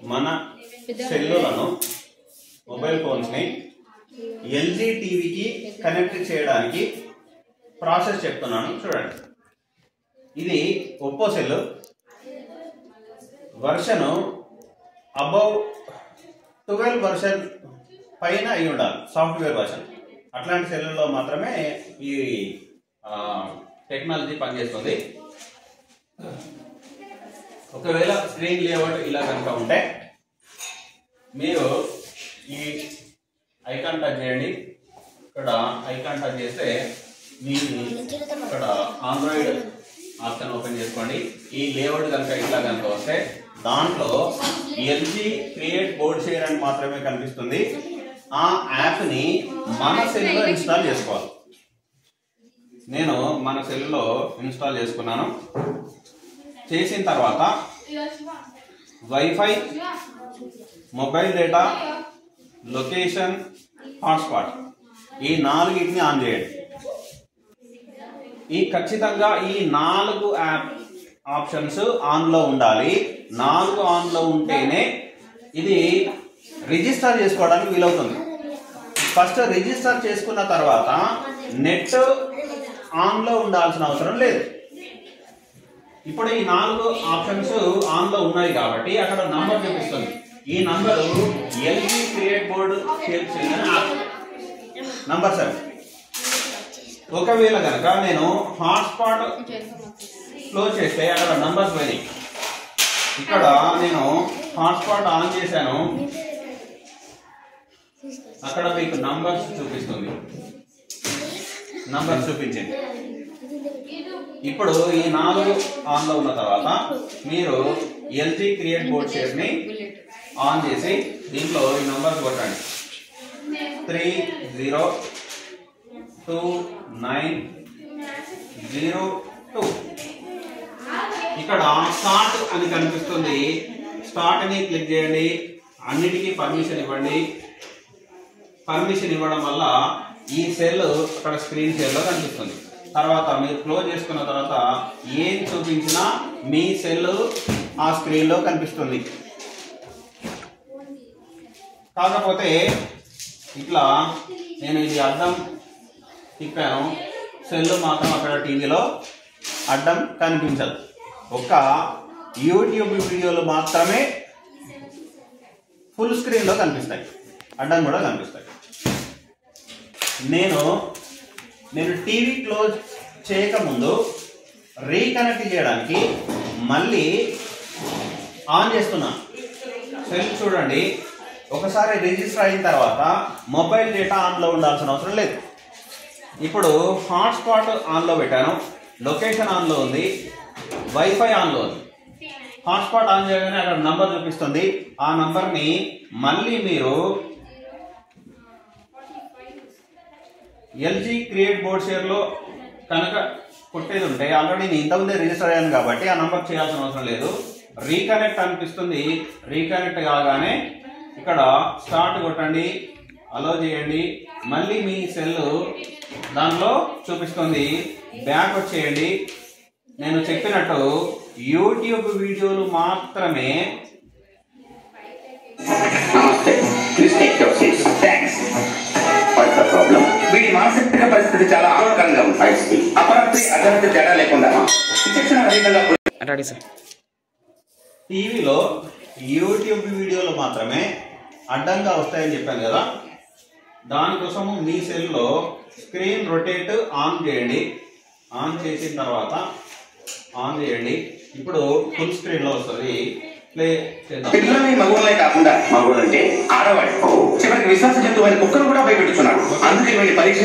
మన సెల్లులను mobile ఫోన్స్ని LG టీవీకి connect చేయడానికి ప్రాసెస్ చెప్తున్నాను చూడండి. ఇది Oppo cell, version above 12 version పైన అయి ఉండాలి, సాఫ్ట్వేర్ వర్షన్. అట్లాంటి సెల్లుల్లో మాత్రమే ఈ టెక్నాలజీ పనిచేస్తుంది. ఒకవేళ స్క్రీన్ లేఅవుట్ ఇలా కనుక ఉంటే మీరు ఈ ఐకాన్ టచ్ చేయండి. ఇక్కడ ఐకాన్ టచ్ చేస్తే మీరు ఇక్కడ ఆండ్రాయిడ్ ఆప్షన్ ఓపెన్ చేసుకోండి. ఈ లేఅవుట్ కనుక ఇట్లా కనుక వస్తే దాంట్లో ఎల్జీ క్రియేట్ బోర్డ్ షేర్ అని మాత్రమే కనిపిస్తుంది. ఆ యాప్ని మన సెల్లో ఇన్స్టాల్ చేసుకోవాలి. నేను మన సెల్లో ఇన్స్టాల్ చేసుకున్నాను. చేసిన తర్వాత wifi, mobile data, location, hotspot ఈ 4 ఆన్ చేయండి. ఖచ్చితంగా ఈ 4 యాప్ ఆప్షన్స్ ఆన్లో ఉండాలి. 4 ఆన్లో ఉంటేనే ఇది రిజిస్టర్ చేసుకోవడానికి వీలవుతుంది. ఫస్ట్ రిజిస్టర్ చేసుకున్న తర్వాత నెట్ ఆన్లో ఉండాల్సిన అవసరం లేదు. ఇప్పుడు ఈ 4 ఆప్షన్స్ ఆన్లో ఉన్నాయి కాబట్టి అక్కడ నంబర్ చూపిస్తుంది. ఈ number LG create board number 7. ఒకవేళ కనుక నేను హాట్స్పాట్ క్లోజ్ చేస్తే అక్కడ నంబర్స్ పోయినాయి. ఇక్కడ నేను హాట్స్పాట్ ఆన్ చేశాను, అక్కడ మీకు నంబర్స్ చూపిస్తుంది. నంబర్స్ చూపించింది. ఇప్పుడు ఈ 4 ఆన్లో ఉన్న తర్వాత మీరు ఎల్జీ క్రియేట్ బోర్డ్ షేర్ని ఆన్ చేసి దీంట్లో ఈ నంబర్స్ కొట్టండి. 302902. ఇక్కడ స్టార్ట్ అని కనిపిస్తుంది. స్టార్ట్ ని క్లిక్ చేయండి. అన్నిటికీ పర్మిషన్ ఇవ్వండి. పర్మిషన్ ఇవ్వడం వల్ల ఈ సెల్ అక్కడ స్క్రీన్ షేర్ లో కనిపిస్తుంది. తర్వాత మీరు క్లోజ్ చేసుకున్న తర్వాత ఏం చూపించినా మీ సెల్ ఆ స్క్రీన్ లో కనిపిస్తుంది. కాకపోతే ఇట్లా నేను ఇది అడ్డం తిప్పాను, సెల్ మాత్రం అక్కడ టీవీలో అడ్డం కనిపించదు. ఒక యూట్యూబ్ వీడియోలు మాత్రమే ఫుల్ స్క్రీన్లో కనిపిస్తాయి, అడ్డం కూడా కనిపిస్తాయి. నేను టీవీ క్లోజ్ చేయకముందు రీకనెక్ట్ చేయడానికి మళ్ళీ ఆన్ చేస్తున్నాను. సెల్ చూడండి, ఒకసారి రిజిస్టర్ అయిన తర్వాత మొబైల్ డేటా ఆన్లో ఉండాల్సిన అవసరం లేదు. ఇప్పుడు హాట్స్పాట్ ఆన్లో పెట్టాను, లొకేషన్ ఆన్లో ఉంది, వైఫై ఆన్లో ఉంది. హాట్స్పాట్ ఆన్ చేయగానే అక్కడ నంబర్ చూపిస్తుంది. ఆ నంబర్ని మళ్ళీ మీరు ఎల్జీ క్రియేట్ బోర్డ్ షేర్లో కనుక కొట్టేది ఉంటే, ఆల్రెడీ నేను ఇంతకుముందే రిజిస్టర్ అయ్యాను కాబట్టి ఆ నంబర్ చేయాల్సిన అవసరం లేదు. రీకనెక్ట్ అనిపిస్తుంది. రీకనెక్ట్ కాగానే ఇక్కడ స్టార్ట్ కొట్టండి, అలో చేయండి. మళ్ళీ మీ సెల్ దానిలో చూపిస్తుంది. బ్యాక్ వచ్చేయండి. నేను చెప్పినట్టు యూట్యూబ్ వీడియోలు మాత్రమే వీడి మానసిక పరిస్థితి చాలా ఆందోళనకరంగా ఉంది. అపరాత్రి అర్ధరాత్రి తేడా లేకుండా విచక్షణ రహితంగా టీవీలో యూట్యూబ్ వీడియోలు మాత్రమే అడ్డంగా వస్తాయని చెప్పాను కదా. దానికోసము మీ సెల్లో స్క్రీన్ రొటేట్ ఆన్ చేయండి. ఆన్ చేసిన తర్వాత ఆన్ చేయండి. ఇప్పుడు ఫుల్ స్క్రీన్ లో వస్తుంది. ప్లే చేద్దాం. పిల్లలని మగవాళ్ళే కాకుండా మగవాళ్ళంటే ఆడవాడు చివరికి విశ్వాస జంతువు అని కుక్కను కూడా భయపెట్టుచున్నాడు. అందుకే వీడి పరీక్ష